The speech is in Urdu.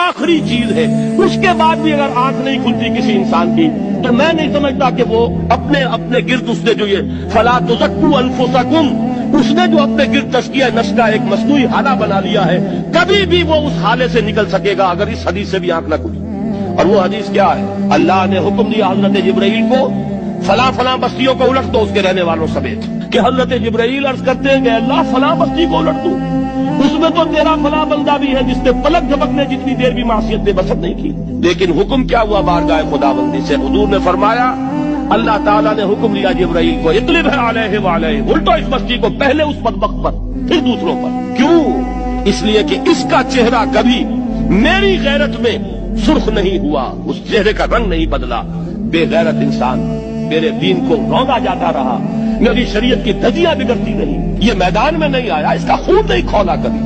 آخری چیز ہے، اس کے بعد بھی اگر آنکھ نہیں کھلتی کسی انسان کی تو میں نہیں سمجھتا کہ وہ اپنے گرد اس نے جو یہ فلا تزکوا انفسکم، اس نے جو اپنے گرد تزکیہ نفس کا ایک مصنوعی حالہ بنا لیا ہے، کبھی بھی وہ اس حالے سے نکل سکے گا اگر اس حدیث سے بھی آنکھ نہ کھلی۔ اور وہ حدیث کیا ہے؟ اللہ نے حکم دیا حضرت جبرائیل کو فلاں فلاں بستیوں کو الٹ دو اس کے رہنے والوں سمیت، کہ حضرت جبرائیل عرض کرتے ہیں کہ اللہ فلاں بستی کو الٹ دوں، اس میں تو تیرا فلاں بندہ بھی ہے جس نے پلک جھپکنے جتنی دیر بھی معصیت میں بسط نہیں کی۔ لیکن حکم کیا ہوا بارگاہ خداوندی سے؟ حضور نے فرمایا، اللہ تعالیٰ نے حکم دیا جبرائیل کو اقلب علیہ وعلیہ، الٹو اس بستی کو، پہلے اس بدبخت پر پھر دوسروں پر۔ کیوں؟ اس لیے کہ اس کا چہرہ کبھی میری غیرت میں سرخ نہیں ہوا، اس چہرے کا رنگ نہیں بدلا۔ بے غیرت انسان میرے دین کو روندا جاتا رہا، میری شریعت کی دھجیاں بگڑتی رہی، یہ میدان میں نہیں آیا، اس کا خون نہیں کھولا کبھی۔